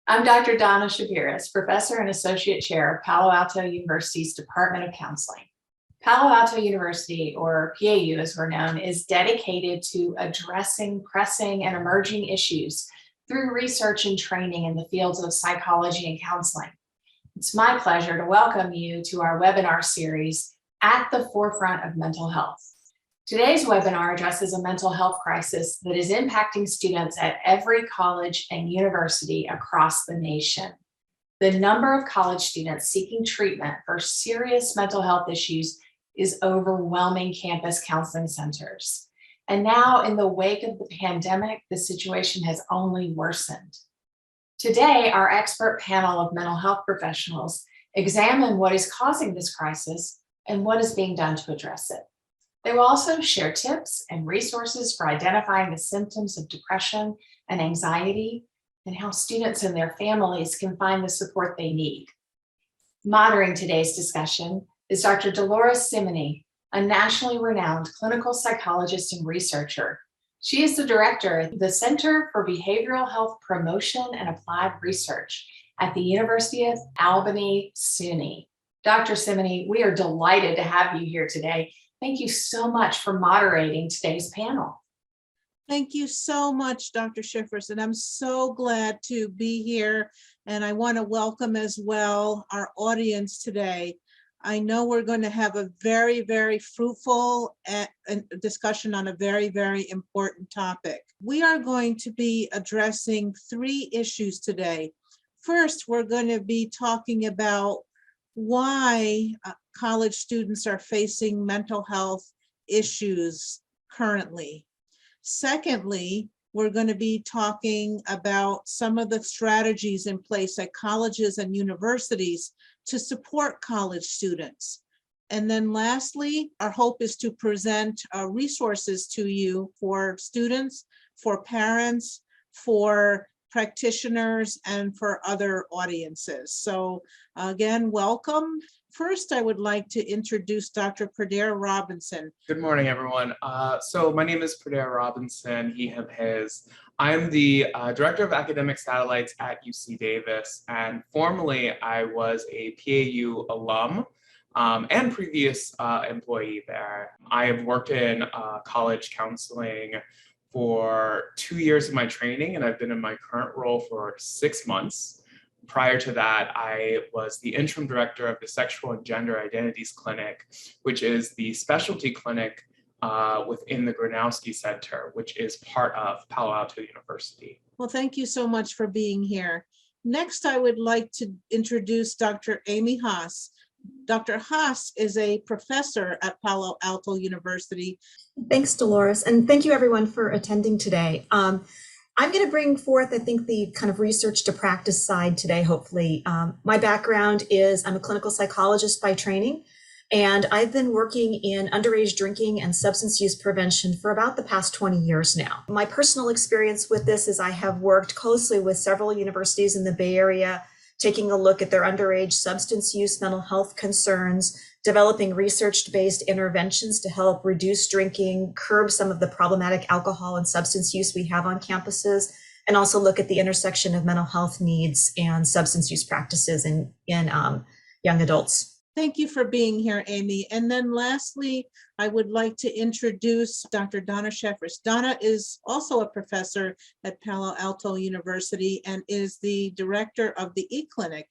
I'm Dr. Donna Shabiris, Professor and Associate Chair of Palo Alto University's Department of Counseling. Palo Alto University, or PAU as we're known, is dedicated to addressing pressing and emerging issues through research and training in the fields of psychology and counseling. It's my pleasure to welcome you to our webinar series, At the Forefront of Mental Health. Today's webinar addresses a mental health crisis that is impacting students at every college and university across the nation. The number of college students seeking treatment for serious mental health issues is overwhelming campus counseling centers. And now, in the wake of the pandemic, the situation has only worsened. Today, our expert panel of mental health professionals examine what is causing this crisis and what is being done to address it. They will also share tips and resources for identifying the symptoms of depression and anxiety and how students and their families can find the support they need. Moderating today's discussion is Dr. Dolores Simony, a nationally renowned clinical psychologist and researcher. She is the director of the Center for Behavioral Health Promotion and Applied Research at the University of Albany, SUNY. Dr. Simony, we are delighted to have you here today. Thank you so much for moderating today's panel. Thank you so much, Dr. Schiffers, and I'm so glad to be here. And I want to welcome as well our audience today. I know we're going to have a very, very fruitful discussion on a very, very important topic. We are going to be addressing three issues today. First, we're going to be talking about why college students are facing mental health issues currently. Secondly, we're going to be talking about some of the strategies in place at colleges and universities to support college students. And then lastly, our hope is to present resources to you for students, for parents, for practitioners, and for other audiences. So again, welcome. First, I would like to introduce Dr. Pradeer Robinson. Good morning, everyone. So my name is Pradeer Robinson, he, him, his. I'm the Director of Academic Satellites at UC Davis, and formerly I was a PAU alum and previous employee there. I have worked in college counseling for 2 years of my training, and I've been in my current role for 6 months. Prior to that, I was the interim director of the Sexual and Gender Identities Clinic, which is the specialty clinic within the Gronowski Center, which is part of Palo Alto University. Well, thank you so much for being here. Next, I would like to introduce Dr. Amy Haas. Dr. Haas is a professor at Palo Alto University. Thanks, Dolores, and thank you everyone for attending today. I'm going to bring forth, I think, the kind of research to practice side today, hopefully. My background is I'm a clinical psychologist by training, and I've been working in underage drinking and substance use prevention for about the past 20 years now. My personal experience with this is I have worked closely with several universities in the Bay Area, taking a look at their underage substance use mental health concerns, developing research-based interventions to help reduce drinking, curb some of the problematic alcohol and substance use we have on campuses, and also look at the intersection of mental health needs and substance use practices in young adults. Thank you for being here, Amy. And then lastly, I would like to introduce Dr. Donna Schiffers. Donna is also a professor at Palo Alto University and is the director of the E-Clinic.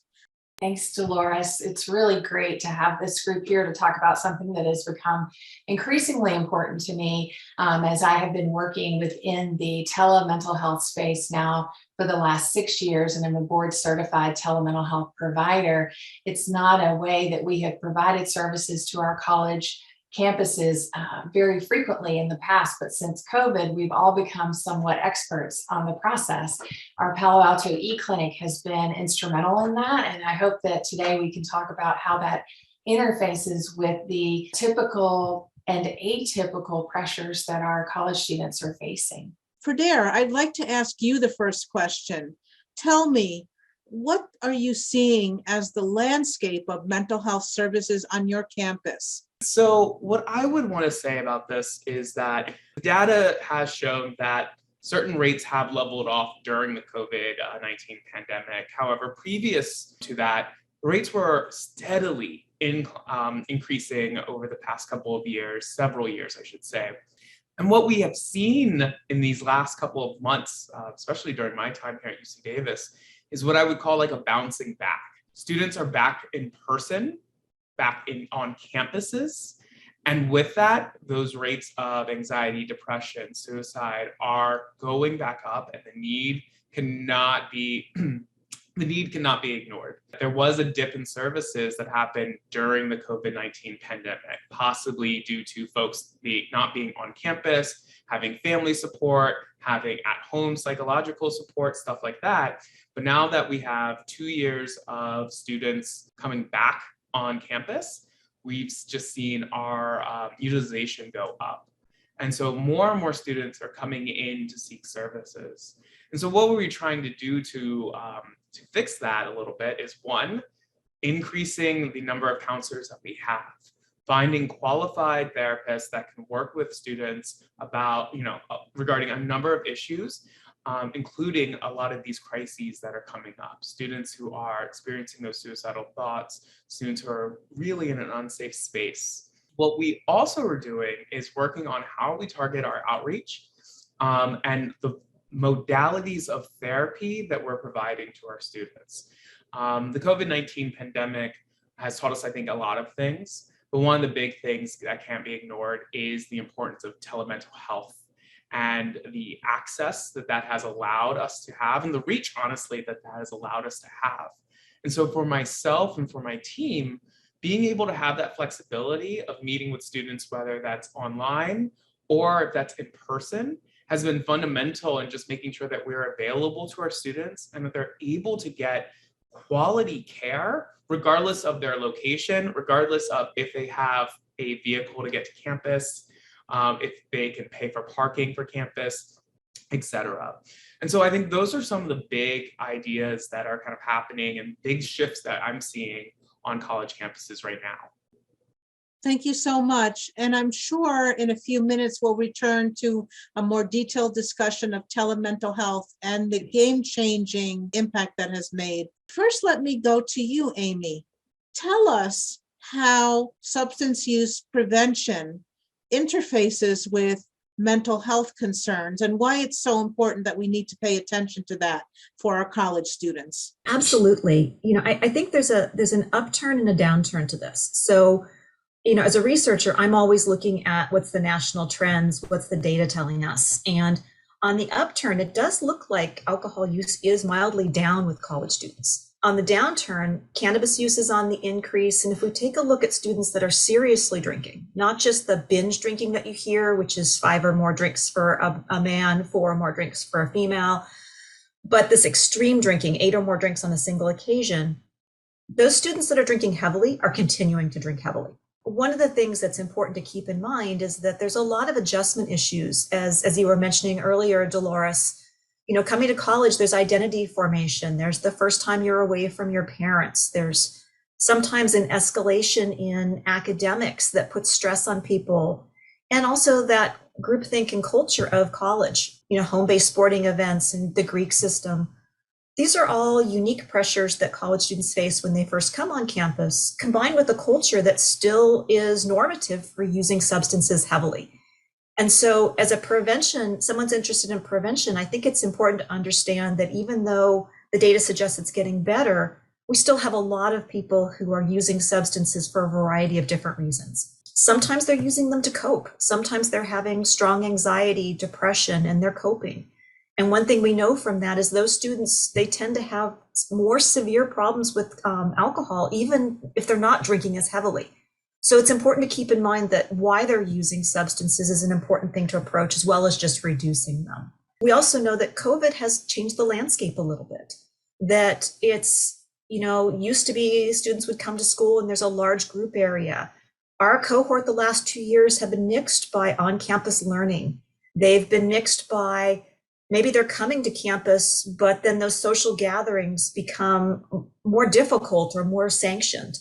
Thanks, Dolores. It's really great to have this group here to talk about something that has become increasingly important to me as I have been working within the telemental health space now for the last 6 years, and I'm a board certified telemental health provider. It's not a way that we have provided services to our college campuses very frequently in the past, but since COVID, we've all become somewhat experts on the process. Our Palo Alto E-Clinic has been instrumental in that, and I hope that today we can talk about how that interfaces with the typical and atypical pressures that our college students are facing. Pradeer, I'd like to ask you the first question. Tell me, what are you seeing as the landscape of mental health services on your campus? So what I would want to say about this is that data has shown that Certain rates have leveled off during the COVID-19 pandemic. However, previous to that, rates were steadily increasing over the past couple of years, several years, I should say. And what we have seen in these last couple of months, especially during my time here at UC Davis, is what I would call like a bouncing back. Students are back in person, on campuses. And with that, those rates of anxiety, depression, suicide are going back up, and the need cannot be ignored. There was a dip in services that happened during the COVID-19 pandemic, possibly due to folks not being on campus, having family support, having at-home psychological support, stuff like that. But now that we have 2 years of students coming back on campus, we've just seen our utilization go up. And so more and more students are coming in to seek services. And so what were we trying to do to fix that a little bit is, one, increasing the number of counselors that we have, finding qualified therapists that can work with students about, regarding a number of issues, including a lot of these crises that are coming up. Students who are experiencing those suicidal thoughts, students who are really in an unsafe space. What we also are doing is working on how we target our outreach and the modalities of therapy that we're providing to our students. The COVID-19 pandemic has taught us, I think, a lot of things, but one of the big things that can't be ignored is the importance of telemental health and the access that has allowed us to have, and the reach, honestly, that has allowed us to have. And so for myself and for my team, being able to have that flexibility of meeting with students, whether that's online or if that's in person, has been fundamental in just making sure that we're available to our students and that they're able to get quality care, regardless of their location, regardless of if they have a vehicle to get to campus, if they can pay for parking for campus, etc. And so I think those are some of the big ideas that are kind of happening and big shifts that I'm seeing on college campuses right now. Thank you so much. And I'm sure in a few minutes, we'll return to a more detailed discussion of telemental health and the game-changing impact that has made. First, let me go to you, Amy. Tell us how substance use prevention interfaces with mental health concerns and why it's so important that we need to pay attention to that for our college students. Absolutely. I think there's an upturn and a downturn to this. So, as a researcher, I'm always looking at what's the national trends, what's the data telling us. And on the upturn, it does look like alcohol use is mildly down with college students. On the downturn, cannabis use is on the increase. And if we take a look at students that are seriously drinking, not just the binge drinking that you hear, which is 5 or more drinks for a man, 4 or more drinks for a female, but this extreme drinking, 8 or more drinks on a single occasion, those students that are drinking heavily are continuing to drink heavily. One of the things that's important to keep in mind is that there's a lot of adjustment issues, as you were mentioning earlier, Dolores. Coming to college, there's identity formation. There's the first time you're away from your parents. There's sometimes an escalation in academics that puts stress on people. And also that groupthink and culture of college, home-based sporting events and the Greek system. These are all unique pressures that college students face when they first come on campus, combined with a culture that still is normative for using substances heavily. And so as a prevention, someone's interested in prevention, I think it's important to understand that even though the data suggests it's getting better, we still have a lot of people who are using substances for a variety of different reasons. Sometimes they're using them to cope. Sometimes they're having strong anxiety, depression, and they're coping. And one thing we know from that is those students, they tend to have more severe problems with alcohol, even if they're not drinking as heavily. So it's important to keep in mind that why they're using substances is an important thing to approach, as well as just reducing them. We also know that COVID has changed the landscape a little bit, that it's, used to be students would come to school and there's a large group area. Our cohort the last 2 years have been mixed by on-campus learning. They've been mixed by maybe they're coming to campus, but then those social gatherings become more difficult or more sanctioned.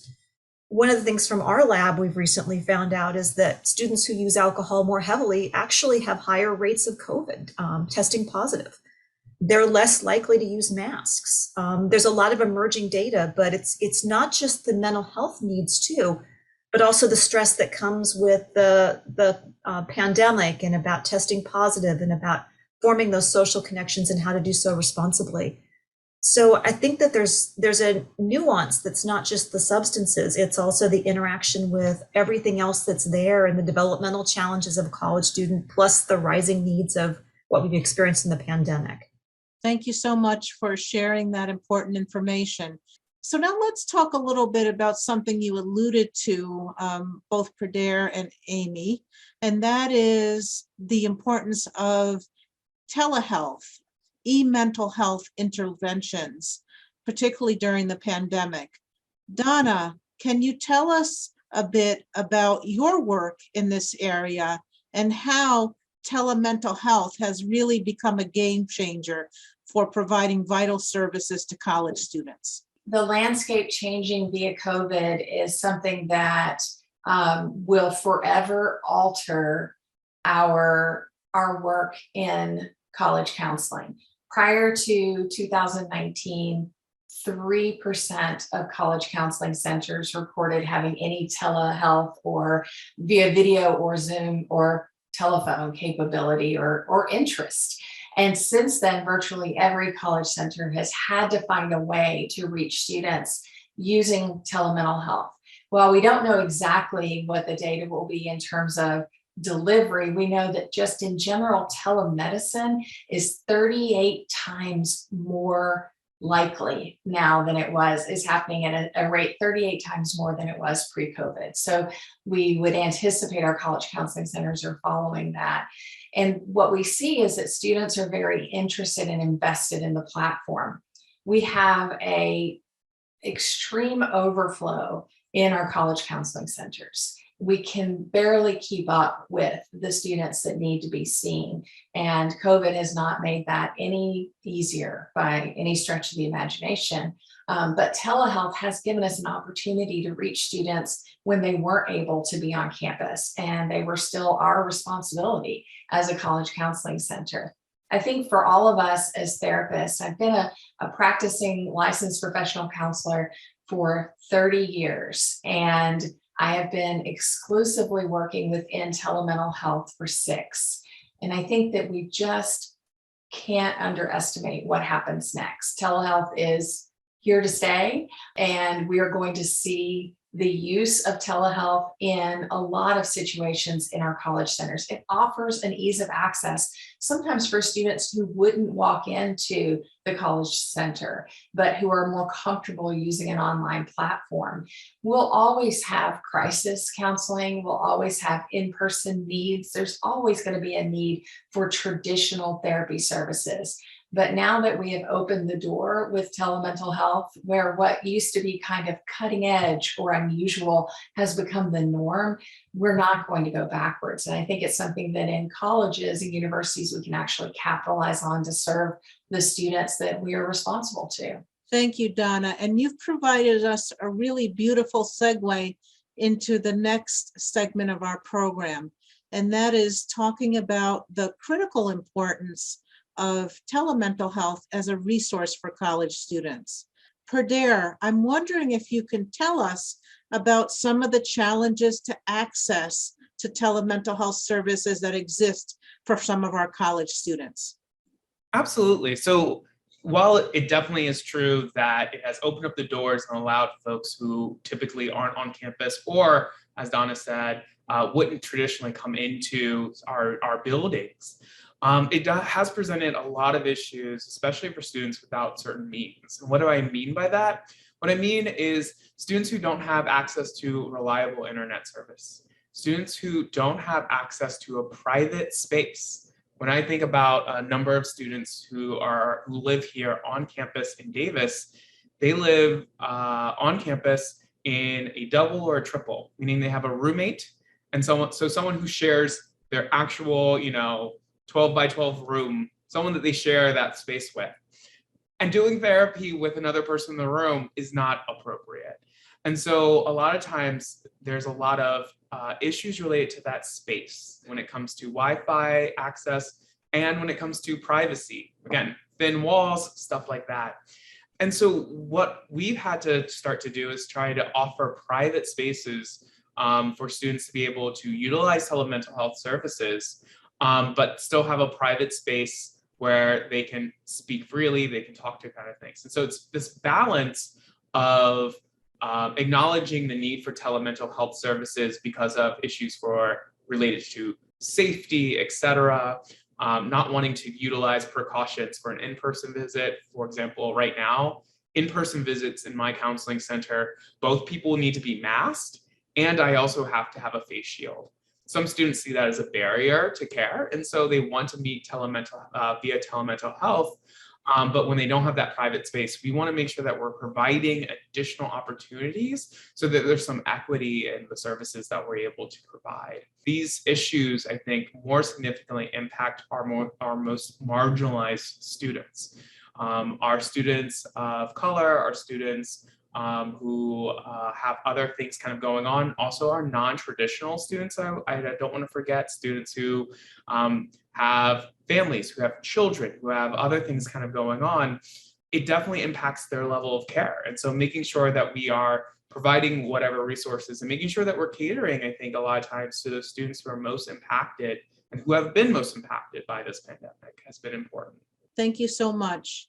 one of the things from our lab we've recently found out is that students who use alcohol more heavily actually have higher rates of COVID, testing positive. They're less likely to use masks. There's a lot of emerging data, but it's not just the mental health needs too, but also the stress that comes with the pandemic and about testing positive and about forming those social connections and how to do so responsibly. So I think that there's a nuance that's not just the substances, it's also the interaction with everything else that's there and the developmental challenges of a college student, plus the rising needs of what we've experienced in the pandemic. Thank you so much for sharing that important information. So now let's talk a little bit about something you alluded to, both Prader and Amy, and that is the importance of telehealth, e-mental health interventions, particularly during the pandemic. Donna, can you tell us a bit about your work in this area and how telemental health has really become a game changer for providing vital services to college students? The landscape changing via COVID is something that will forever alter our work in college counseling. Prior to 2019, 3% of college counseling centers reported having any telehealth or via video or Zoom or telephone capability or interest. And since then, virtually every college center has had to find a way to reach students using telemental health. While we don't know exactly what the data will be in terms of delivery, we know that just in general, telemedicine is 38 times more likely now than is happening at a rate 38 times more than it was pre-COVID. So we would anticipate our college counseling centers are following that. And what we see is that students are very interested and invested in the platform. We have an extreme overflow in our college counseling centers. We can barely keep up with the students that need to be seen. And COVID has not made that any easier by any stretch of the imagination. But telehealth has given us an opportunity to reach students when they weren't able to be on campus, and they were still our responsibility as a college counseling center. I think for all of us as therapists, I've been a practicing licensed professional counselor for 30 years, and I have been exclusively working within telemental health for 6. And I think that we just can't underestimate what happens next. Telehealth is here to stay, and we are going to see the use of telehealth in a lot of situations in our college centers. It offers an ease of access, sometimes for students who wouldn't walk into the college center, but who are more comfortable using an online platform. We'll always have crisis counseling. We'll always have in-person needs. There's always going to be a need for traditional therapy services. But now that we have opened the door with telemental health, where what used to be kind of cutting edge or unusual has become the norm, we're not going to go backwards. And I think it's something that in colleges and universities, we can actually capitalize on to serve the students that we are responsible to. Thank you, Donna. And you've provided us a really beautiful segue into the next segment of our program. And that is talking about the critical importance of telemental health as a resource for college students. Prader, I'm wondering if you can tell us about some of the challenges to access to telemental health services that exist for some of our college students. Absolutely. So while it definitely is true that it has opened up the doors and allowed folks who typically aren't on campus, or as Donna said, wouldn't traditionally come into our buildings, it has presented a lot of issues, especially for students without certain means. And what do I mean by that? What I mean is students who don't have access to reliable internet service, students who don't have access to a private space. When I think about a number of students who live here on campus in Davis, they live on campus in a double or a triple, meaning they have a roommate and someone who shares their actual, 12 by 12 room, someone that they share that space with. And doing therapy with another person in the room is not appropriate. And so a lot of times there's a lot of issues related to that space when it comes to Wi-Fi access and when it comes to privacy. Again, thin walls, stuff like that. And so what we've had to start to do is try to offer private spaces for students to be able to utilize telemental health services, but still have a private space where they can speak freely, they can talk to kind of things. And so it's this balance of acknowledging the need for telemental health services because of issues related to safety, et cetera, not wanting to utilize precautions for an in-person visit. For example, right now, in-person visits in my counseling center, both people need to be masked, and I also have to have a face shield. Some students see that as a barrier to care, and so they want to meet via telemental health. But when they don't have that private space, we want to make sure that we're providing additional opportunities so that there's some equity in the services that we're able to provide. These issues, I think, more significantly impact our most marginalized students. Our students of color, our students who have other things kind of going on, also our non-traditional students. I don't want to forget students who have families, who have children, who have other things kind of going on. It definitely impacts their level of care. And so making sure that we are providing whatever resources and making sure that we're catering, I think, a lot of times to those students who are most impacted and who have been most impacted by this pandemic has been important. Thank you so much.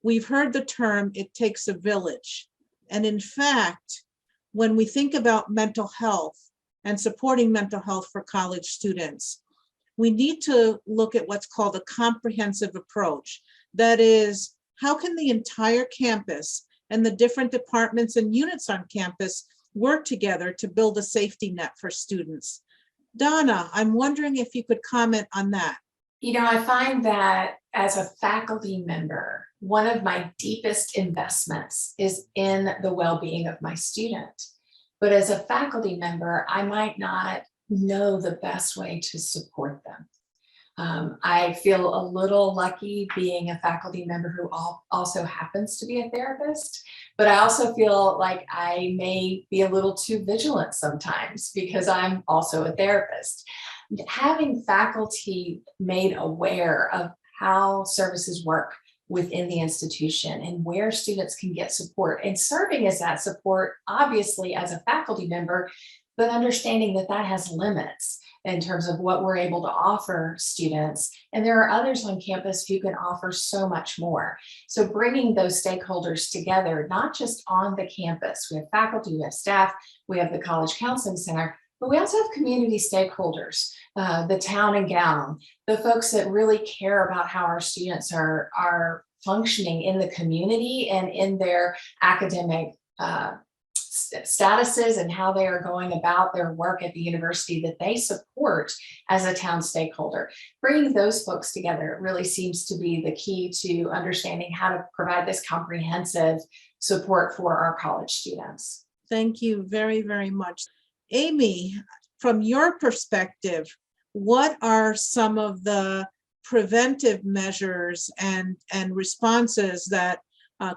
We've heard the term, it takes a village. And in fact, when we think about mental health and supporting mental health for college students, we need to look at what's called a comprehensive approach. That is, how can the entire campus and the different departments and units on campus work together to build a safety net for students? Donna, I'm wondering if you could comment on that. You know, I find that as a faculty member, one of my deepest investments is in the well-being of my student. But as a faculty member, I might not know the best way to support them. I feel a little lucky being a faculty member who also happens to be a therapist, but I also feel like I may be a little too vigilant sometimes because I'm also a therapist. Having faculty made aware of how services work within the institution and where students can get support and serving as that support, obviously as a faculty member, but understanding that that has limits in terms of what we're able to offer students. And there are others on campus who can offer so much more. So bringing those stakeholders together, not just on the campus, we have faculty, we have staff, we have the College Counseling Center, but we also have community stakeholders, the town and gown, the folks that really care about how our students are functioning in the community and in their academic statuses and how they are going about their work at the university that they support as a town stakeholder. Bringing those folks together really seems to be the key to understanding how to provide this comprehensive support for our college students. Thank you very, very much. Amy, from your perspective, what are some of the preventive measures and responses that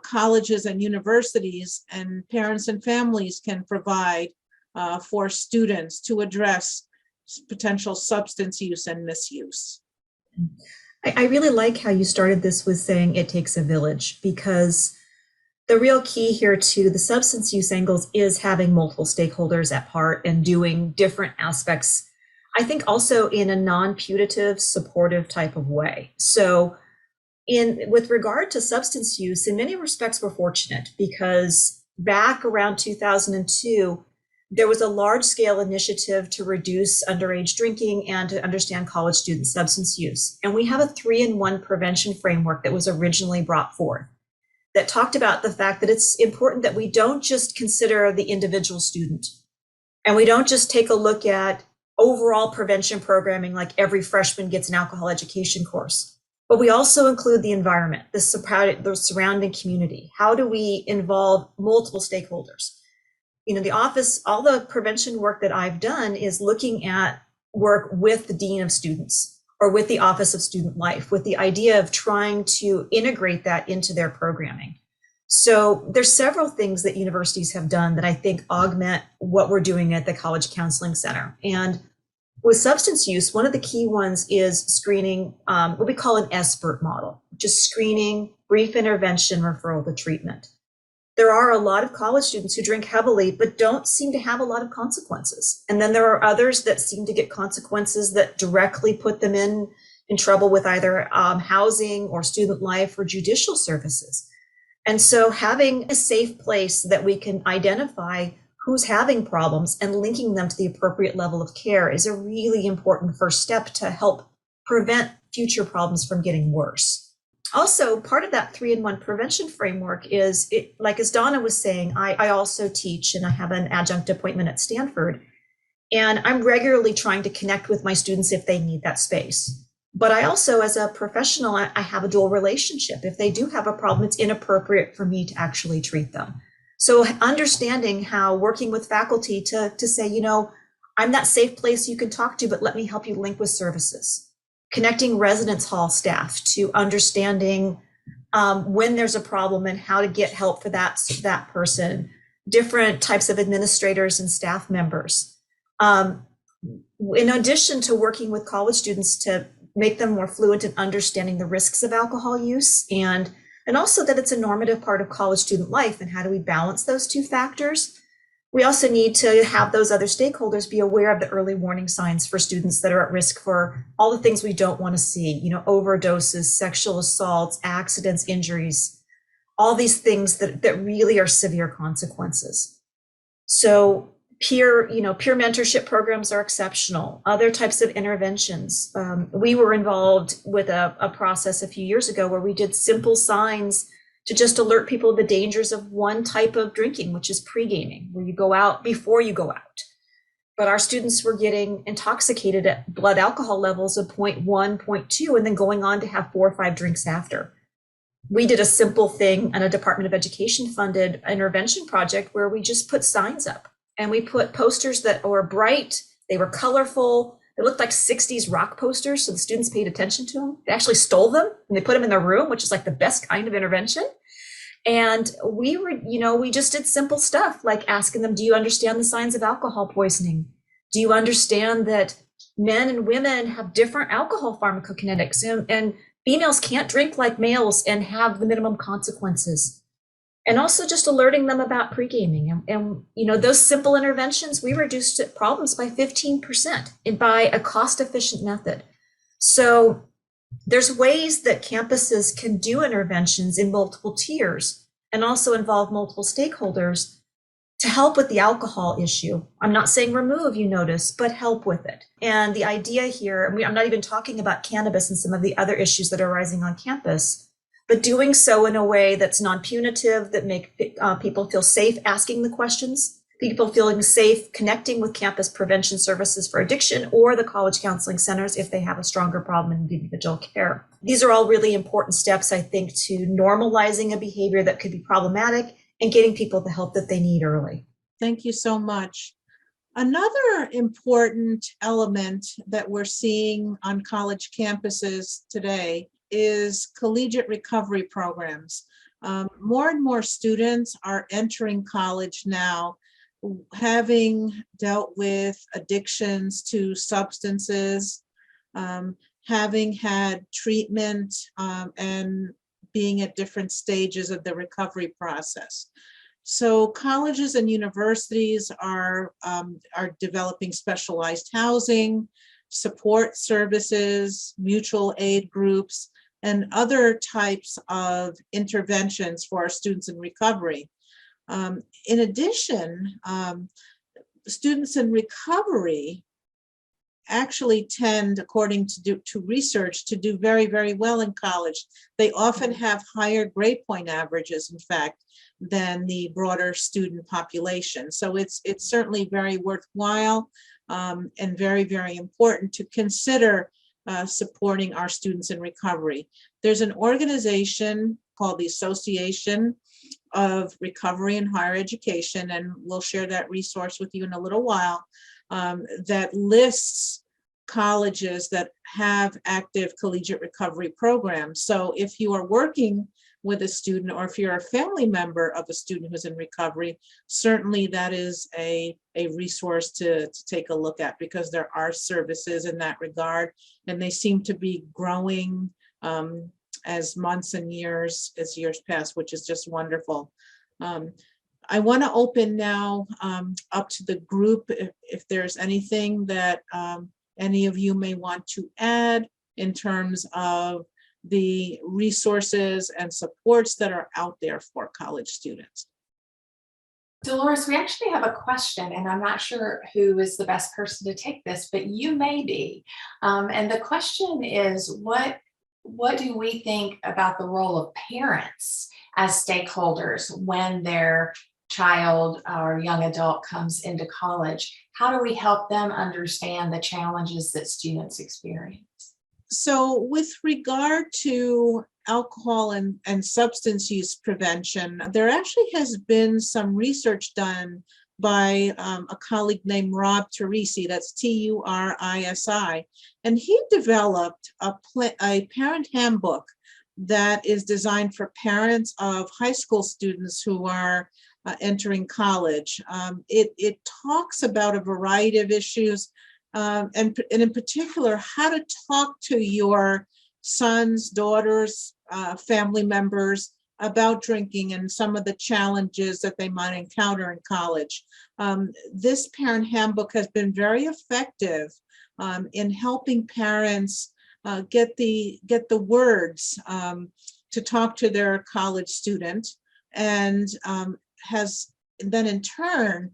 colleges and universities and parents and families can provide for students to address potential substance use and misuse? I really like how you started this with saying it takes a village, because the real key here to the substance use angles is having multiple stakeholders at part and doing different aspects, I think also in a non-putative, supportive type of way. So with regard to substance use, in many respects, we're fortunate because back around 2002, there was a large-scale initiative to reduce underage drinking and to understand college student substance use. And we have a 3-in-1 prevention framework that was originally brought forth that talked about the fact that it's important that we don't just consider the individual student and we don't just take a look at overall prevention programming like every freshman gets an alcohol education course, but we also include the environment, the surrounding community. How do we involve multiple stakeholders? You know, the office, all the prevention work that I've done is looking at work with the dean of students or with the Office of Student Life, with the idea of trying to integrate that into their programming. So there's several things that universities have done that I think augment what we're doing at the College Counseling Center. And with substance use, one of the key ones is screening, what we call an SBIRT model, just screening, brief intervention, referral to treatment. There are a lot of college students who drink heavily, but don't seem to have a lot of consequences. And then there are others that seem to get consequences that directly put them in trouble with either housing or student life or judicial services. And so having a safe place that we can identify who's having problems and linking them to the appropriate level of care is a really important first step to help prevent future problems from getting worse. Also, part of that 3-in-1 prevention framework is, like as Donna was saying, I also teach and I have an adjunct appointment at Stanford, and I'm regularly trying to connect with my students if they need that space. But I also, as a professional, I have a dual relationship. If they do have a problem, it's inappropriate for me to actually treat them. So understanding how working with faculty to say, you know, I'm that safe place you can talk to, but let me help you link with services. Connecting residence hall staff to understanding when there's a problem and how to get help for that person. Different types of administrators and staff members. In addition to working with college students to make them more fluent in understanding the risks of alcohol use and also that it's a normative part of college student life, and how do we balance those two factors? We also need to have those other stakeholders be aware of the early warning signs for students that are at risk for all the things we don't want to see, you know, overdoses, sexual assaults, accidents, injuries, all these things that really are severe consequences. So peer mentorship programs are exceptional. Other types of interventions. We were involved with a process a few years ago where we did simple signs to just alert people of the dangers of one type of drinking, which is pre-gaming, where you go out before you go out. But our students were getting intoxicated at blood alcohol levels of 0.1, 0.2, and then going on to have 4 or 5 drinks after. We did a simple thing on a Department of Education funded intervention project where we just put signs up. And we put posters that were bright, they were colorful, they looked like 60s rock posters, so the students paid attention to them. They actually stole them and they put them in their room, which is like the best kind of intervention. And we just did simple stuff like asking them, do you understand the signs of alcohol poisoning? Do you understand that men and women have different alcohol pharmacokinetics and females can't drink like males and have the minimum consequences? And also just alerting them about pre-gaming. And those simple interventions, we reduced problems by 15% and by a cost-efficient method. So there's ways that campuses can do interventions in multiple tiers and also involve multiple stakeholders to help with the alcohol issue. I'm not saying remove, you notice, but help with it. And the idea here, I'm not even talking about cannabis and some of the other issues that are rising on campus, but doing so in a way that's non-punitive, that make people feel safe asking the questions, people feeling safe connecting with campus prevention services for addiction or the college counseling centers if they have a stronger problem in individual care. These are all really important steps, I think, to normalizing a behavior that could be problematic and getting people the help that they need early. Thank you so much. Another important element that we're seeing on college campuses today is collegiate recovery programs. More and more students are entering college now having dealt with addictions to substances, having had treatment, and being at different stages of the recovery process. So colleges and universities are developing specialized housing, support services, mutual aid groups, and other types of interventions for our students in recovery. In addition, students in recovery actually tend, according to research, to do very, very well in college. They often have higher grade point averages, in fact, than the broader student population. So it's certainly very worthwhile and very, very important to consider supporting our students in recovery. There's an organization called the Association of Recovery in Higher Education, and we'll share that resource with you in a little while, that lists colleges that have active collegiate recovery programs. So if you are working with a student, or if you're a family member of a student who's in recovery, certainly that is a resource to take a look at, because there are services in that regard, and they seem to be growing as months and years, as years pass, which is just wonderful. I want to open now up to the group if there's anything that any of you may want to add in terms of the resources and supports that are out there for college students. Dolores, we actually have a question, and I'm not sure who is the best person to take this, but you may be. And the question is, what do we think about the role of parents as stakeholders when their child or young adult comes into college? How do we help them understand the challenges that students experience? So with regard to alcohol and substance use prevention, there actually has been some research done by a colleague named Rob Turisi, that's Turisi, and he developed a parent handbook that is designed for parents of high school students who are entering college. It talks about a variety of issues, and in particular, how to talk to your sons, daughters, family members about drinking and some of the challenges that they might encounter in college. This parent handbook has been very effective in helping parents get the words to talk to their college student, and has then in turn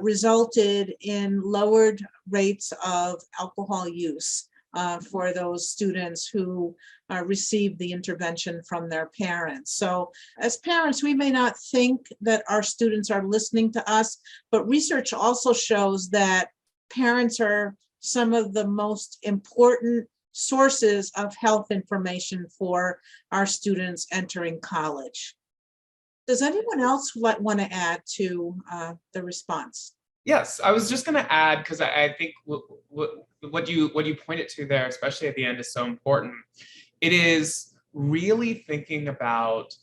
resulted in lowered rates of alcohol use for those students who receive the intervention from their parents. So as parents, we may not think that our students are listening to us, but research also shows that parents are some of the most important sources of health information for our students entering college. Does anyone else want to add to the response? Yes, I was just going to add, because I think what you pointed to there, especially at the end, is so important. It is really thinking about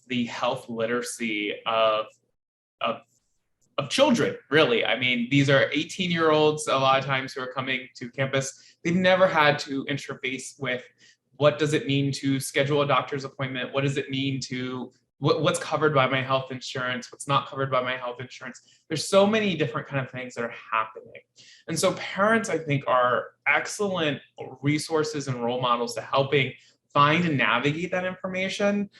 the health literacy of children, really. I mean, these are 18-year-olds a lot of times who are coming to campus. They've never had to interface with what does it mean to schedule a doctor's appointment? What does it mean to what's covered by my health insurance, what's not covered by my health insurance. There's so many different kind of things that are happening. And so parents, I think, are excellent resources and role models to helping find and navigate that information.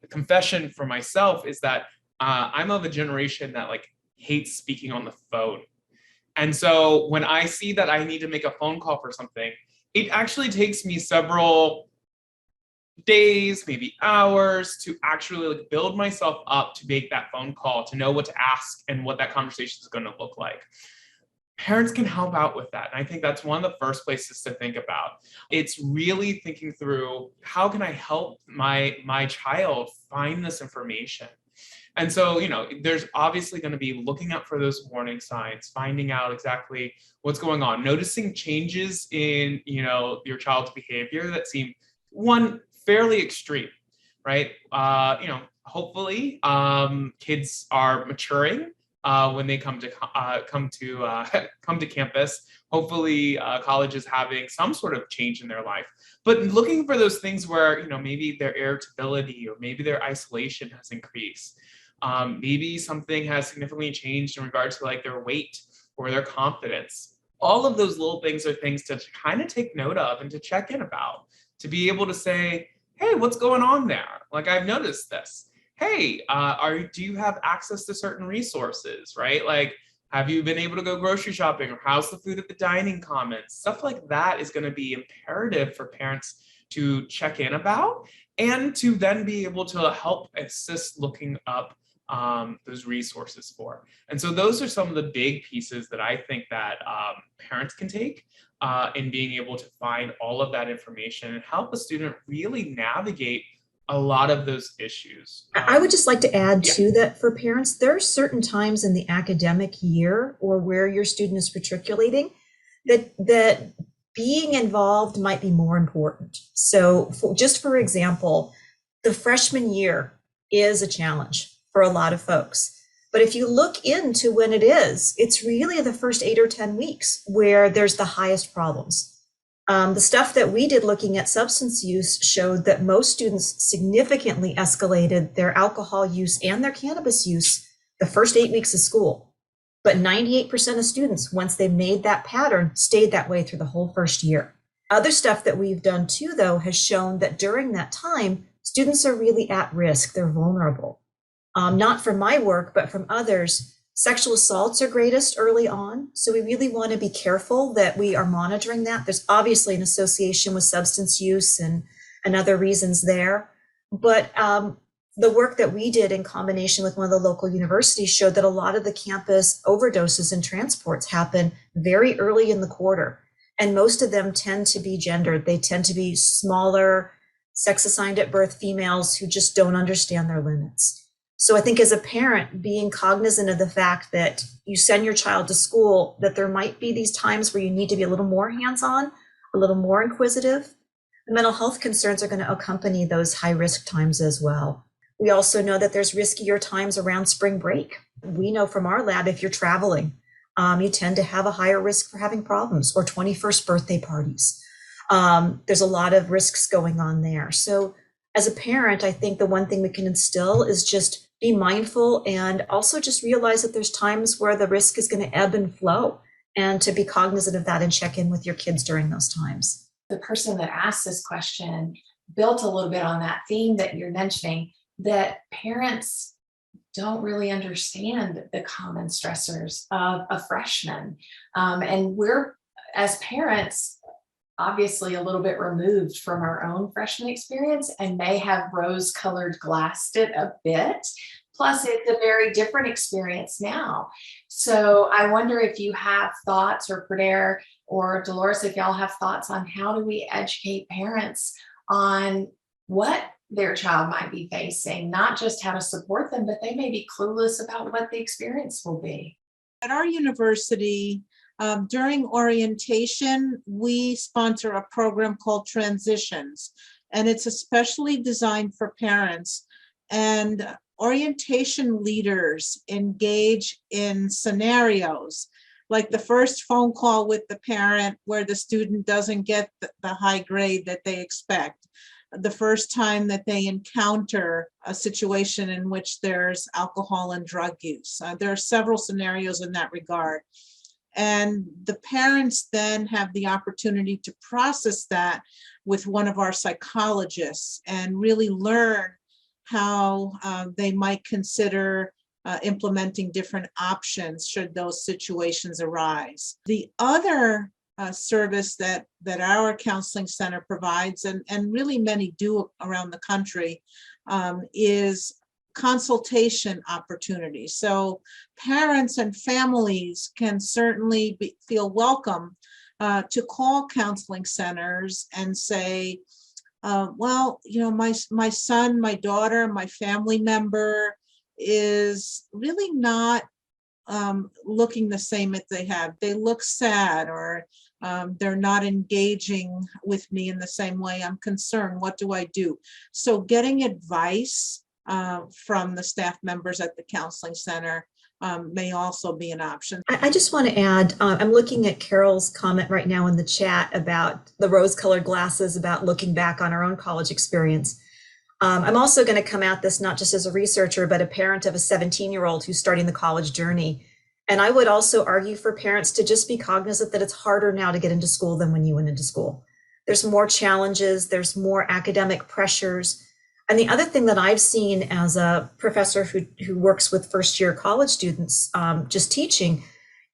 Confession for myself is that I'm of a generation that hates speaking on the phone. And so when I see that I need to make a phone call for something, it actually takes me several days, maybe hours, to actually build myself up to make that phone call, to know what to ask and what that conversation is going to look like. Parents can help out with that. And I think that's one of the first places to think about. It's really thinking through, how can I help my child find this information? And so, there's obviously going to be looking out for those warning signs, finding out exactly what's going on, noticing changes in, your child's behavior that seem fairly extreme, right? Hopefully kids are maturing when they come to campus. Hopefully college is having some sort of change in their life, but looking for those things where, maybe their irritability or maybe their isolation has increased. Maybe something has significantly changed in regards to their weight or their confidence. All of those little things are things to kind of take note of and to check in about, to be able to say, hey, what's going on there? I've noticed this. Hey, do you have access to certain resources, right? Have you been able to go grocery shopping, or how's the food at the dining commons? Stuff like that is going to be imperative for parents to check in about, and to then be able to help assist looking up those resources for. And so those are some of the big pieces that I think that parents can take in being able to find all of that information and help a student really navigate a lot of those issues. I would just like to add Yeah. too that for parents, there are certain times in the academic year or where your student is matriculating that being involved might be more important. So just for example, the freshman year is a challenge for a lot of folks. But if you look into when it is, it's really the first 8 or 10 weeks where there's the highest problems. The stuff that we did looking at substance use showed that most students significantly escalated their alcohol use and their cannabis use the first 8 weeks of school. But 98% of students, once they made that pattern, stayed that way through the whole first year. Other stuff that we've done too, though, has shown that during that time, students are really at risk. They're vulnerable. Not from my work, but from others. Sexual assaults are greatest early on. So we really want to be careful that we are monitoring that. There's obviously an association with substance use and other reasons there. But the work that we did in combination with one of the local universities showed that a lot of the campus overdoses and transports happen very early in the quarter. And most of them tend to be gendered. They tend to be smaller, sex assigned at birth females who just don't understand their limits. So I think as a parent, being cognizant of the fact that you send your child to school, that there might be these times where you need to be a little more hands-on, a little more inquisitive. The mental health concerns are going to accompany those high-risk times as well. We also know that there's riskier times around spring break. We know from our lab, if you're traveling, you tend to have a higher risk for having problems, or 21st birthday parties. There's a lot of risks going on there. So as a parent, I think the one thing we can instill is just be mindful and also just realize that there's times where the risk is going to ebb and flow, and to be cognizant of that and check in with your kids during those times. The person that asked this question built a little bit on that theme that you're mentioning, that parents don't really understand the common stressors of a freshman. And we're, as parents, obviously a little bit removed from our own freshman experience and may have rose-colored glassed it a bit. Plus, it's a very different experience now. So I wonder if you have thoughts, or Prader or Dolores, if y'all have thoughts on how do we educate parents on what their child might be facing, not just how to support them, but they may be clueless about what the experience will be. At our university, during orientation, we sponsor a program called Transitions, and it's especially designed for parents. And orientation leaders engage in scenarios, like the first phone call with the parent where the student doesn't get the high grade that they expect, the first time that they encounter a situation in which there's alcohol and drug use. There are several scenarios in that regard. And the parents then have the opportunity to process that with one of our psychologists and really learn how they might consider implementing different options should those situations arise. The other service that our counseling center provides, and really many do around the country, is consultation opportunities. So parents and families can certainly feel welcome to call counseling centers and say, well, you know, my son, my daughter, my family member is really not looking the same as they have. They look sad, or they're not engaging with me in the same way. I'm concerned. What do I do? So getting advice from the staff members at the counseling center may also be an option. I just want to add, I'm looking at Carol's comment right now in the chat about the rose-colored glasses, about looking back on our own college experience. I'm also going to come at this not just as a researcher, but a parent of a 17-year-old who's starting the college journey. And I would also argue for parents to just be cognizant that it's harder now to get into school than when you went into school. There's more challenges, there's more academic pressures. And the other thing that I've seen as a professor who works with first-year college students, just teaching,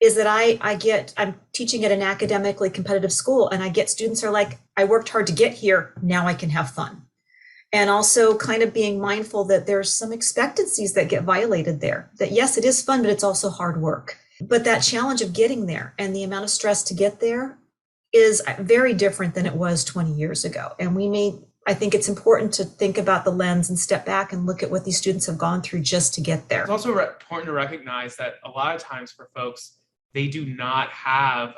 is that I'm teaching at an academically competitive school, and I get students who are like, I worked hard to get here, now I can have fun. And also kind of being mindful that there's some expectancies that get violated there, that yes, it is fun, but it's also hard work. But that challenge of getting there and the amount of stress to get there is very different than it was 20 years ago. And I think it's important to think about the lens and step back and look at what these students have gone through just to get there. It's also important to recognize that a lot of times for folks, they do not have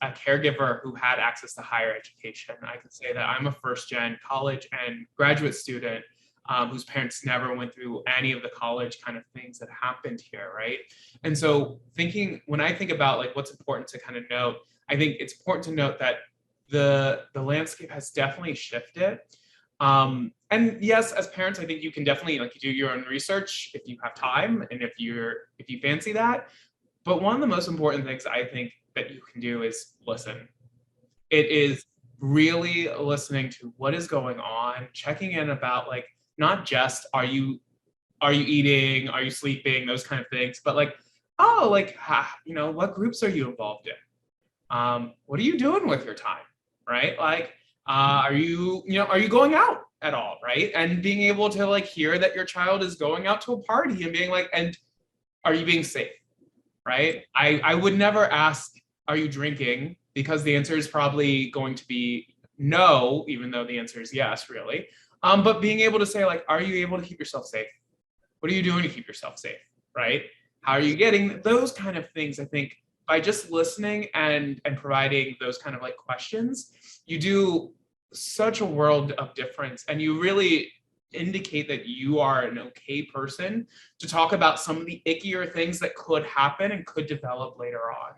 a caregiver who had access to higher education. I can say that I'm a first-gen college and graduate student whose parents never went through any of the college kind of things that happened here, right? And so when I think about like what's important to kind of note, I think it's important to note that the landscape has definitely shifted. And yes, as parents, I think you can definitely like do your own research if you have time and if you fancy that. But one of the most important things I think that you can do is listen. It is really listening to what is going on, checking in about like not just are you eating, are you sleeping, those kind of things, but like, oh, like what groups are you involved in? What are you doing with your time, right? Like, are you going out at all, right? And being able to like hear that your child is going out to a party and being like, and are you being safe? Right? I would never ask, are you drinking? Because the answer is probably going to be no, even though the answer is yes, really. But being able to say like, are you able to keep yourself safe? What are you doing to keep yourself safe? Right? How are you getting those kind of things? I think by just listening and providing those kind of like questions, you do such a world of difference, and you really indicate that you are an okay person to talk about some of the ickier things that could happen and could develop later on.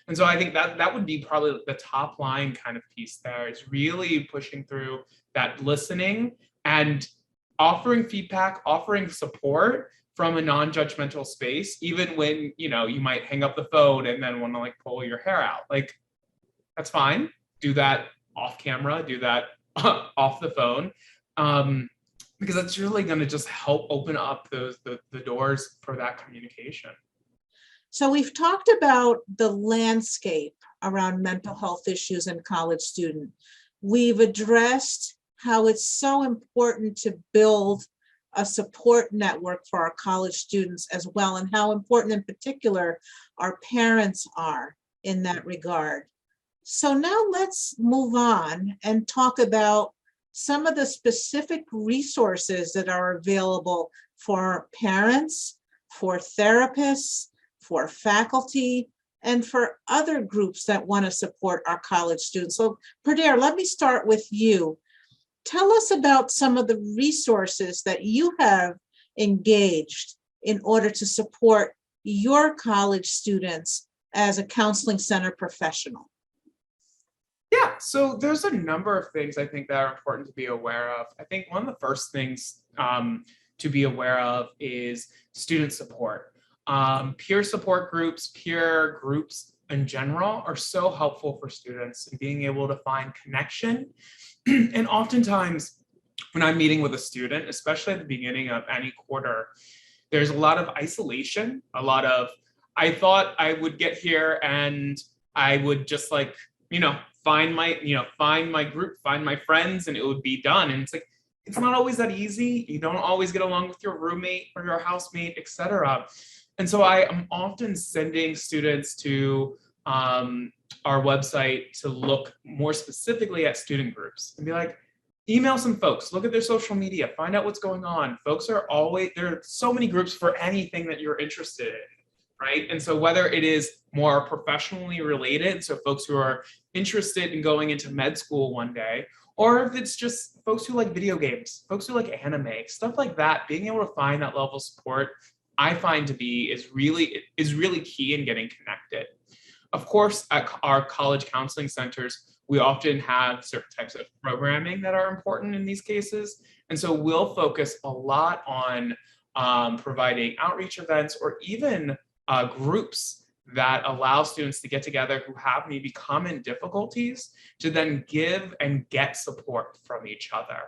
And so I think that would be probably the top line kind of piece there, is really pushing through that listening and offering feedback, offering support from a non-judgmental space, even when, you might hang up the phone and then want to like pull your hair out. Like, that's fine. Do that off camera, do that off the phone. Because that's really going to just help open up the doors for that communication. So we've talked about the landscape around mental health issues and college student. We've addressed how it's so important to build a support network for our college students as well, and how important in particular our parents are in that regard. So now let's move on and talk about some of the specific resources that are available for parents, for therapists, for faculty, and for other groups that want to support our college students. So, Pradeer, let me start with you. Tell us about some of the resources that you have engaged in order to support your college students as a counseling center professional. Yeah, so there's a number of things I think that are important to be aware of. I think one of the first things to be aware of is student support. Peer support groups, peer groups in general are so helpful for students in being able to find connection. And oftentimes when I'm meeting with a student, especially at the beginning of any quarter, there's a lot of isolation, a lot of, I thought I would get here and I would just like, find my group, find my friends, and it would be done. And it's like, it's not always that easy. You don't always get along with your roommate or your housemate, etc. And so I am often sending students to our website to look more specifically at student groups and be like, email some folks, look at their social media, find out what's going on. There are so many groups for anything that you're interested in. Right. And so whether it is more professionally related, so folks who are interested in going into med school one day, or if it's just folks who like video games, folks who like anime, stuff like that, being able to find that level of support, I find to be is really key in getting connected. Of course, at our college counseling centers, we often have certain types of programming that are important in these cases. And so we'll focus a lot on providing outreach events or even groups that allow students to get together who have maybe common difficulties to then give and get support from each other.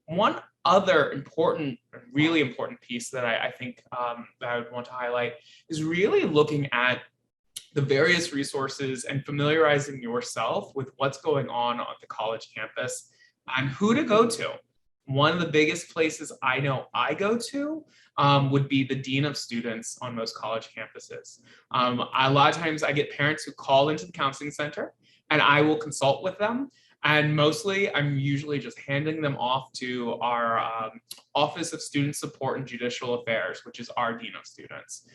One other really important piece that I think that I would want to highlight is really looking at the various resources and familiarizing yourself with what's going on the college campus and who to go to. One of the biggest places I know I go to would be the dean of students on most college campuses. A lot of times I get parents who call into the counseling center and I will consult with them. And mostly I'm usually just handing them off to our Office of Student Support and Judicial Affairs, which is our dean of students.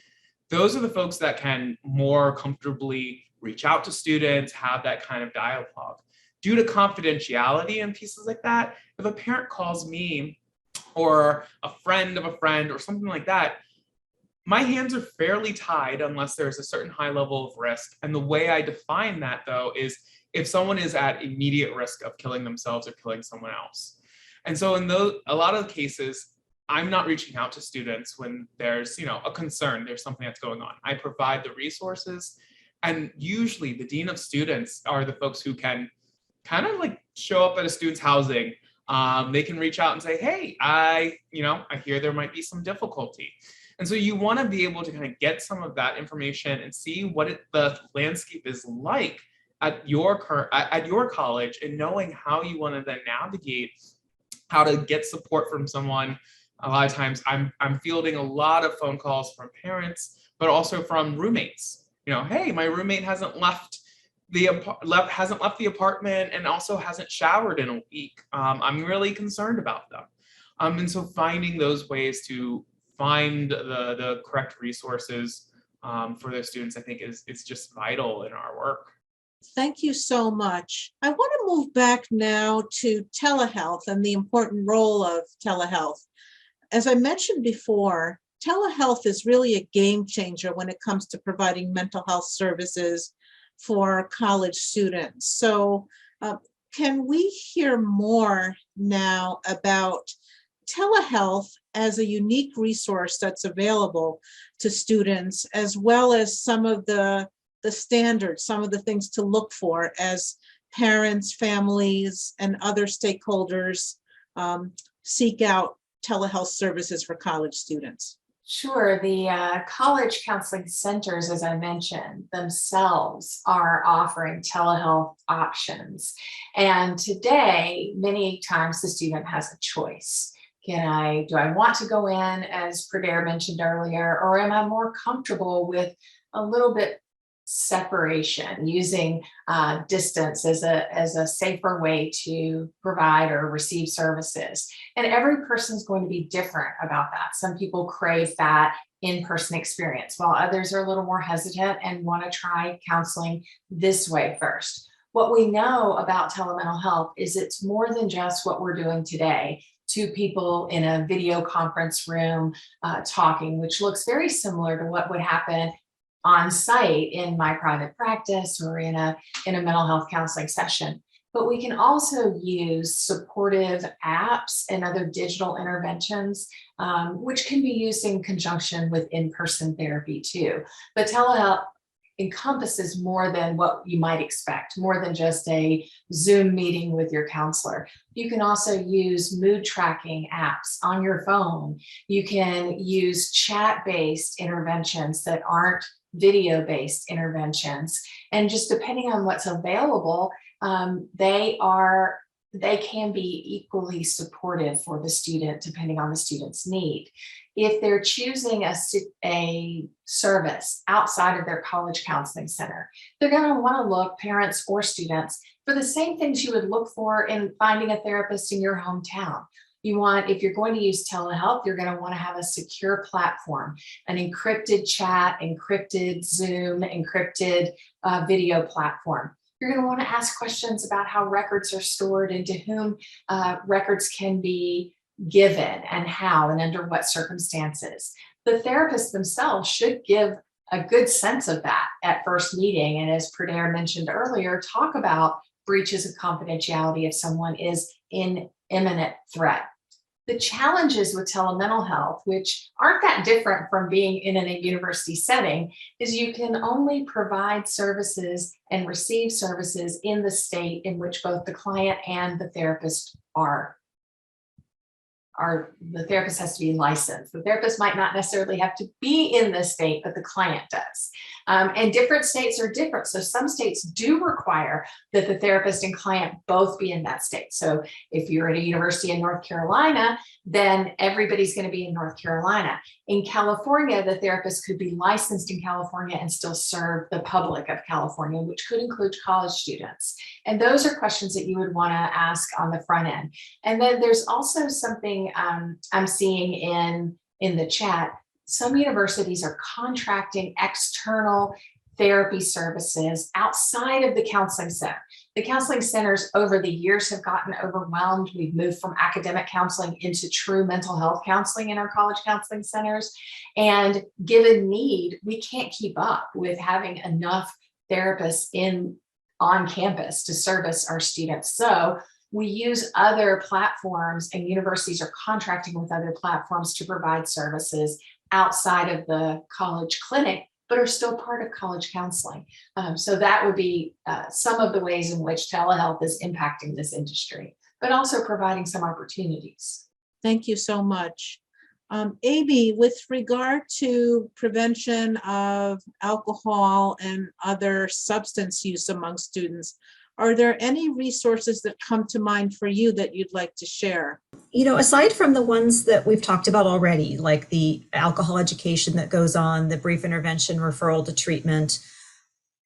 those are the folks that can more comfortably reach out to students, have that kind of dialogue. Due to confidentiality and pieces like that, if a parent calls me or a friend of a friend or something like that, my hands are fairly tied unless there's a certain high level of risk. And the way I define that, though, is if someone is at immediate risk of killing themselves or killing someone else. And so in a lot of cases, I'm not reaching out to students when there's, a concern, there's something that's going on. I provide the resources, and usually the dean of students are the folks who can kind of like show up at a student's housing. They can reach out and say, hey, I hear there might be some difficulty. And so you want to be able to kind of get some of that information and see what the landscape is like at your college, and knowing how you want to then navigate how to get support from someone. A lot of times I'm fielding a lot of phone calls from parents, but also from roommates. Hey, my roommate hasn't left the apartment and also hasn't showered in a week. I'm really concerned about them. And so finding those ways to find the correct resources for those students, I think is just vital in our work. Thank you so much. I want to move back now to telehealth and the important role of telehealth. As I mentioned before, telehealth is really a game changer when it comes to providing mental health services for college students. So can we hear more now about telehealth as a unique resource that's available to students, as well as some of the standards, some of the things to look for as parents, families, and other stakeholders seek out telehealth services for college students? Sure. The college counseling centers, as I mentioned, themselves are offering telehealth options. And today, many times the student has a choice. Do I want to go in, as Pradeer mentioned earlier, or am I more comfortable with a little bit separation, using distance as a safer way to provide or receive services? And every person's going to be different about that. Some people crave that in-person experience, while others are a little more hesitant and want to try counseling this way first. What we know about telemental health is it's more than just what we're doing today. Two people in a video conference room talking, which looks very similar to what would happen on site in my private practice or in a mental health counseling session. But we can also use supportive apps and other digital interventions, which can be used in conjunction with in-person therapy too. But telehealth encompasses more than what you might expect, more than just a Zoom meeting with your counselor. You can also use mood tracking apps on your phone. You can use chat-based interventions that aren't video-based interventions. And just depending on what's available, they can be equally supportive for the student, depending on the student's need. If they're choosing a service outside of their college counseling center, they're going to want to look, parents or students, for the same things you would look for in finding a therapist in your hometown. If you're going to use telehealth, you're going to want to have a secure platform, an encrypted chat, encrypted Zoom, encrypted video platform. You're going to want to ask questions about how records are stored and to whom records can be given and how and under what circumstances. The therapists themselves should give a good sense of that at first meeting. And as Pradeer mentioned earlier, talk about breaches of confidentiality if someone is in imminent threat. The challenges with telemental health, which aren't that different from being in a university setting, is you can only provide services and receive services in the state in which both the client and the therapist are. The therapist has to be licensed. The therapist might not necessarily have to be in the state, but the client does. And different states are different. So some states do require that the therapist and client both be in that state. So if you're at a university in North Carolina, then everybody's going to be in North Carolina. In California, the therapist could be licensed in California and still serve the public of California, which could include college students. And those are questions that you would want to ask on the front end. And then there's also something I'm seeing in the chat. some universities are contracting external therapy services outside of the counseling center. The counseling centers over the years have gotten overwhelmed. We've moved from academic counseling into true mental health counseling in our college counseling centers. And given need, we can't keep up with having enough therapists on campus to service our students. So we use other platforms, and universities are contracting with other platforms to provide services outside of the college clinic, but are still part of college counseling. So that would be some of the ways in which telehealth is impacting this industry, but also providing some opportunities. Thank you so much. Amy, with regard to prevention of alcohol and other substance use among students, are there any resources that come to mind for you that you'd like to share? Aside from the ones that we've talked about already, like the alcohol education that goes on, the brief intervention referral to treatment,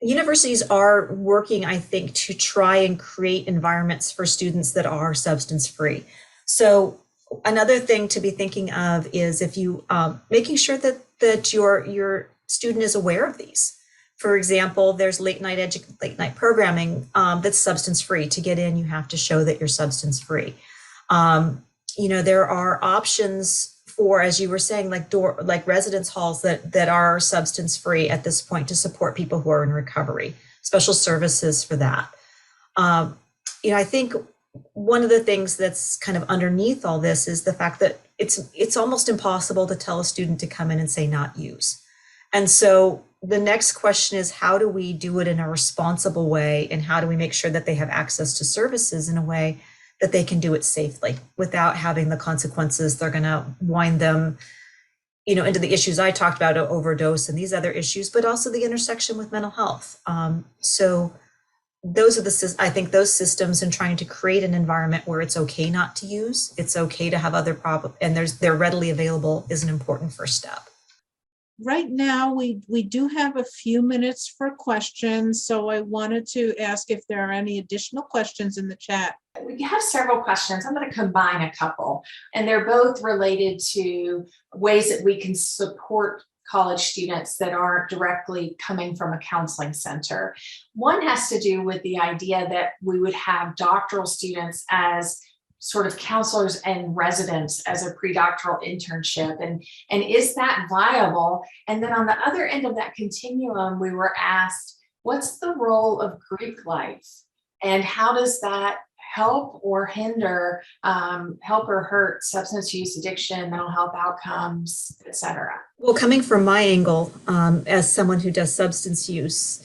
universities are working, I think, to try and create environments for students that are substance free. So another thing to be thinking of is if you making sure that your student is aware of these. For example, there's late night programming that's substance free. To get in, you have to show that you're substance free. There are options for, as you were saying, like residence halls that are substance free at this point to support people who are in recovery. Special services for that. I think one of the things that's kind of underneath all this is the fact that it's almost impossible to tell a student to come in and say not use. And so the next question is, how do we do it in a responsible way? And how do we make sure that they have access to services in a way that they can do it safely without having the consequences? They're going to wind them, into the issues I talked about, overdose and these other issues, but also the intersection with mental health. So those are I think those systems, and trying to create an environment where it's okay not to use, it's okay to have other problems, and they're readily available, is an important first step. Right now, we do have a few minutes for questions, so I wanted to ask if there are any additional questions in the chat. We have several questions. I'm going to combine a couple, and they're both related to ways that we can support college students that aren't directly coming from a counseling center. One has to do with the idea that we would have doctoral students as sort of counselors and residents as a pre-doctoral internship, and is that viable? And then on the other end of that continuum, we were asked, what's the role of Greek life, and how does that help or hinder, help or hurt substance use, addiction, mental health outcomes, et cetera? Well, coming from my angle, as someone who does substance use,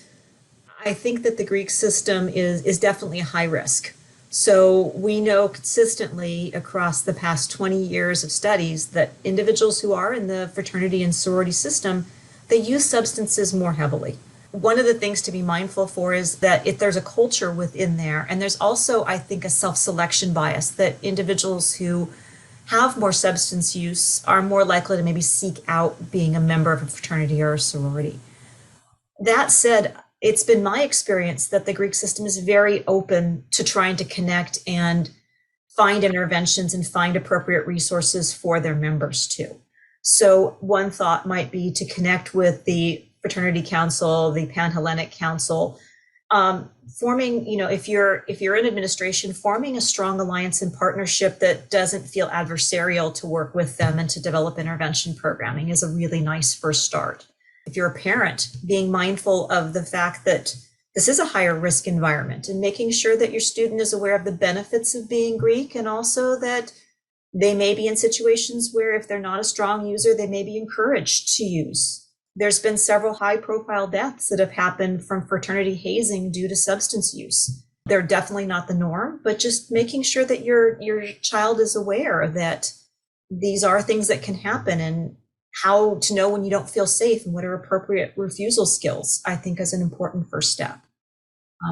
I think that the Greek system is definitely a high risk. So we know consistently across the past 20 years of studies that individuals who are in the fraternity and sorority system, they use substances more heavily. One of the things to be mindful for is that if there's a culture within there, and there's also, I think, a self-selection bias, that individuals who have more substance use are more likely to maybe seek out being a member of a fraternity or a sorority. That said, it's been my experience that the Greek system is very open to trying to connect and find interventions and find appropriate resources for their members too. So one thought might be to connect with the fraternity council, the Pan-Hellenic Council, forming, if you're in administration, forming a strong alliance and partnership that doesn't feel adversarial to work with them and to develop intervention programming is a really nice first start. If you're a parent, being mindful of the fact that this is a higher risk environment and making sure that your student is aware of the benefits of being Greek, and also that they may be in situations where if they're not a strong user, they may be encouraged to use. There's been several high-profile deaths that have happened from fraternity hazing due to substance use. They're definitely not the norm, but just making sure that your child is aware that these are things that can happen, and how to know when you don't feel safe and what are appropriate refusal skills, I think, is an important first step.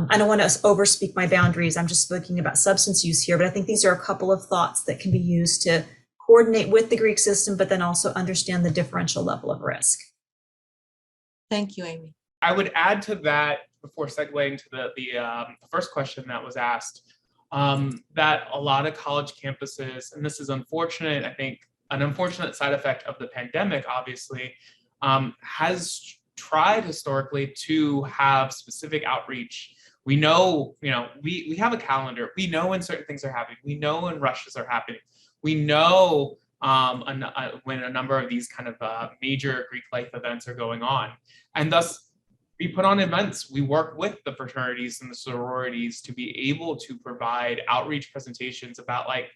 I don't want to overspeak my boundaries. I'm just speaking about substance use here, but I think these are a couple of thoughts that can be used to coordinate with the Greek system, but then also understand the differential level of risk. Thank you, Amy. I would add to that, before segueing to the first question that was asked, that a lot of college campuses, and this is unfortunate, I think an unfortunate side effect of the pandemic, obviously, has tried historically to have specific outreach. We know, we have a calendar. We know when certain things are happening. We know when rushes are happening. We know when a number of these kind of major Greek life events are going on. And thus, we put on events. We work with the fraternities and the sororities to be able to provide outreach presentations about, like,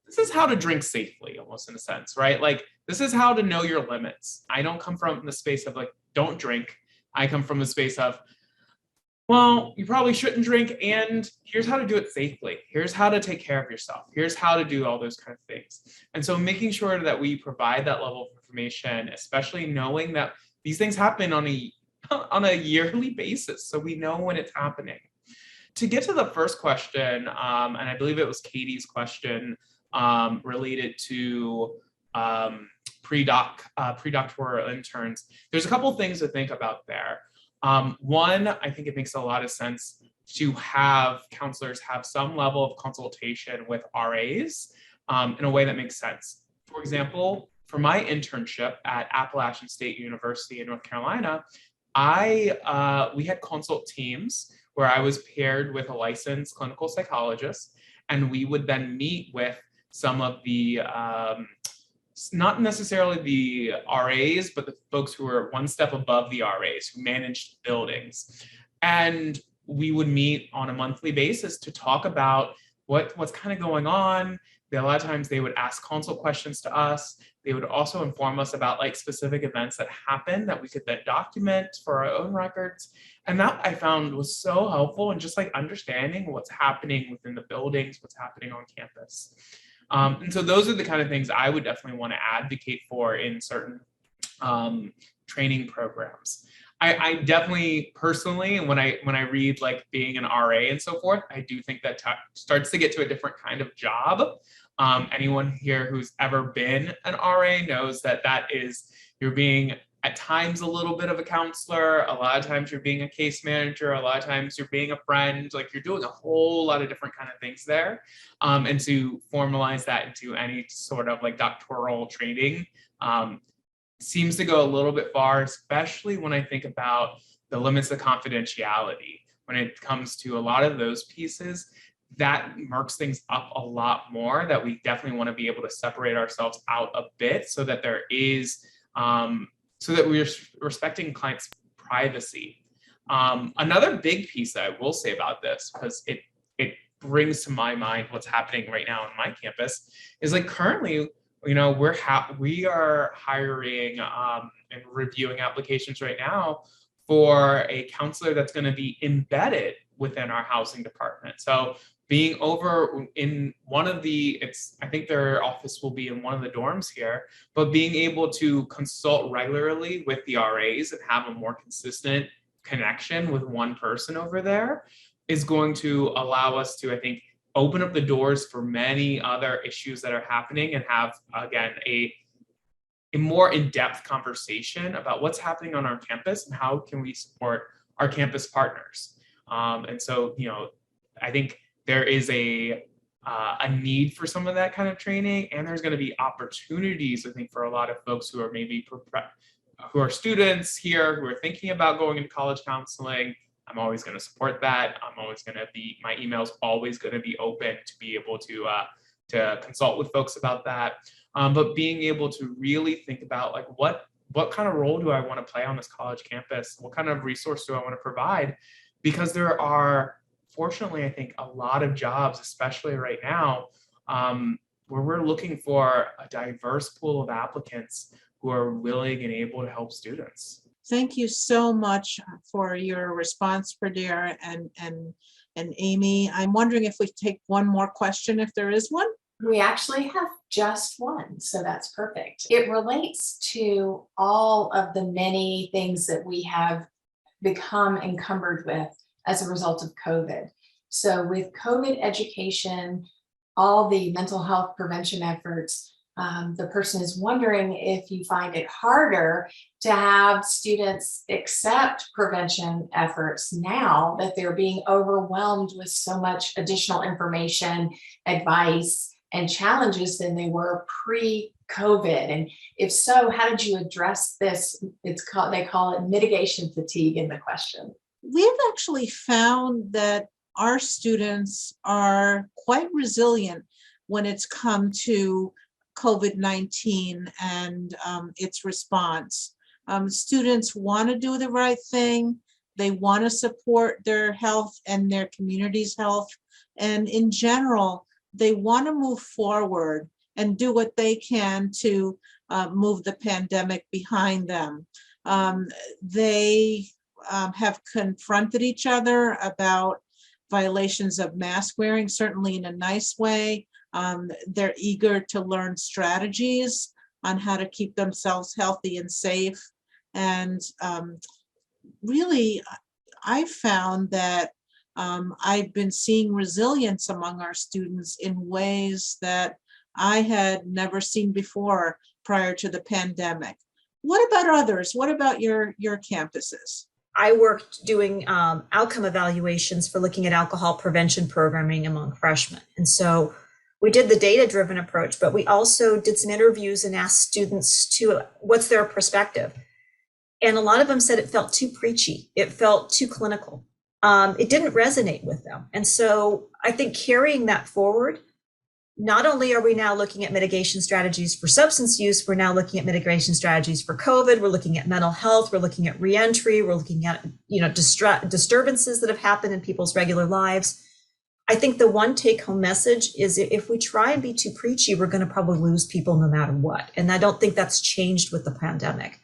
this is how to drink safely, almost in a sense, right? Like, this is how to know your limits. I don't come from the space of, like, don't drink. I come from the space of, well, you probably shouldn't drink, and here's how to do it safely. Here's how to take care of yourself. Here's how to do all those kind of things. And so making sure that we provide that level of information, especially knowing that these things happen on a yearly basis, so we know when it's happening. To get to the first question, and I believe it was Katie's question, related to pre-doctoral interns, there's a couple things to think about there. One, I think it makes a lot of sense to have counselors have some level of consultation with RAs in a way that makes sense. For example, for my internship at Appalachian State University in North Carolina, we had consult teams where I was paired with a licensed clinical psychologist, and we would then meet with some of the not necessarily the RAs, but the folks who are one step above the RAs, who managed buildings. And we would meet on a monthly basis to talk about what's kind of going on. A lot of times they would ask consult questions to us. They would also inform us about, like, specific events that happened that we could then document for our own records. And that I found was so helpful in just, like, understanding what's happening within the buildings, what's happening on campus. And so those are the kind of things I would definitely want to advocate for in certain training programs. I definitely personally, and when I read, like, being an RA and so forth, I do think that starts to get to a different kind of job. Anyone here who's ever been an RA knows that you're being at times a little bit of a counselor, a lot of times you're being a case manager, a lot of times you're being a friend, like, you're doing a whole lot of different kind of things there. And to formalize that into any sort of, like, doctoral training seems to go a little bit far, especially when I think about the limits of confidentiality. When it comes to a lot of those pieces, that murks things up a lot more, that we definitely want to be able to separate ourselves out a bit so that there is so that we're respecting clients' privacy. Another big piece that I will say about this, because it brings to my mind what's happening right now on my campus, is, like, currently, we are hiring and reviewing applications right now for a counselor that's going to be embedded within our housing department. So being over in one of I think their office will be in one of the dorms here, but being able to consult regularly with the RAs and have a more consistent connection with one person over there is going to allow us to, I think, open up the doors for many other issues that are happening and have, again, a more in-depth conversation about what's happening on our campus and how can we support our campus partners. And so, I think there is a need for some of that kind of training, and there's going to be opportunities, I think, for a lot of folks who are maybe who are students here who are thinking about going into college counseling. I'm always going to support that. My email's always going to be open to be able to consult with folks about that. But being able to really think about, like, what kind of role do I want to play on this college campus? What kind of resource do I want to provide? Because there are, fortunately, I think, a lot of jobs, especially right now, where we're looking for a diverse pool of applicants who are willing and able to help students. Thank you so much for your response, Pradera and Amy. I'm wondering if we take one more question, if there is one. We actually have just one, so that's perfect. It relates to all of the many things that we have become encumbered with as a result of COVID. So with COVID education, all the mental health prevention efforts, the person is wondering if you find it harder to have students accept prevention efforts now that they're being overwhelmed with so much additional information, advice, and challenges than they were COVID? And if so, how did you address this? They call it mitigation fatigue in the question. We've actually found that our students are quite resilient when it's come to COVID-19 and its response. Students want to do the right thing. They want to support their health and their community's health. And in general, they want to move forward and do what they can to move the pandemic behind them. They have confronted each other about violations of mask wearing, certainly in a nice way. They're eager to learn strategies on how to keep themselves healthy and safe. And really, I found that I've been seeing resilience among our students in ways that I had never seen before prior to the pandemic. What about others? What about your campuses? I worked doing outcome evaluations for looking at alcohol prevention programming among freshmen. And so we did the data-driven approach, but we also did some interviews and asked students to what's their perspective. And a lot of them said it felt too preachy. It felt too clinical. It didn't resonate with them. And so I think carrying that forward, not only are we now looking at mitigation strategies for substance use, we're now looking at mitigation strategies for COVID, we're looking at mental health, we're looking at reentry, we're looking at disturbances that have happened in people's regular lives. I think the one take-home message is if we try and be too preachy, we're going to probably lose people no matter what. And I don't think that's changed with the pandemic.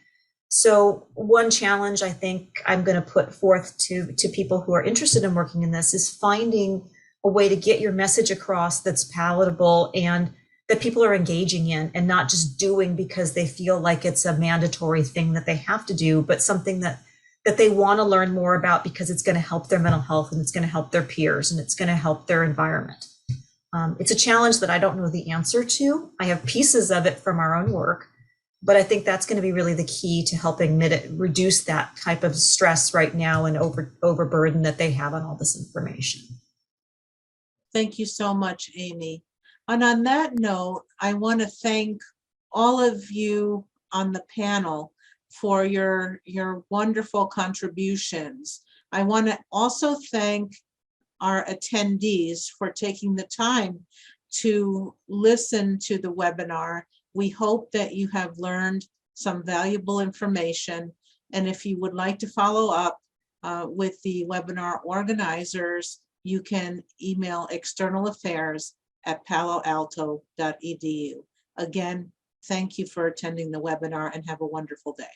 So one challenge I think I'm going to put forth to people who are interested in working in this is finding a way to get your message across that's palatable and that people are engaging in, and not just doing because they feel like it's a mandatory thing that they have to do, but something that they want to learn more about because it's going to help their mental health and it's going to help their peers and it's going to help their environment. It's a challenge that I don't know the answer to. I have pieces of it from our own work, but I think that's going to be really the key to helping reduce that type of stress right now and overburden that they have on all this information. Thank you so much, Amy. And on that note, I want to thank all of you on the panel for your wonderful contributions. I want to also thank our attendees for taking the time to listen to the webinar. We hope that you have learned some valuable information. And if you would like to follow up with the webinar organizers, you can email externalaffairs@paloalto.edu. Again, thank you for attending the webinar and have a wonderful day.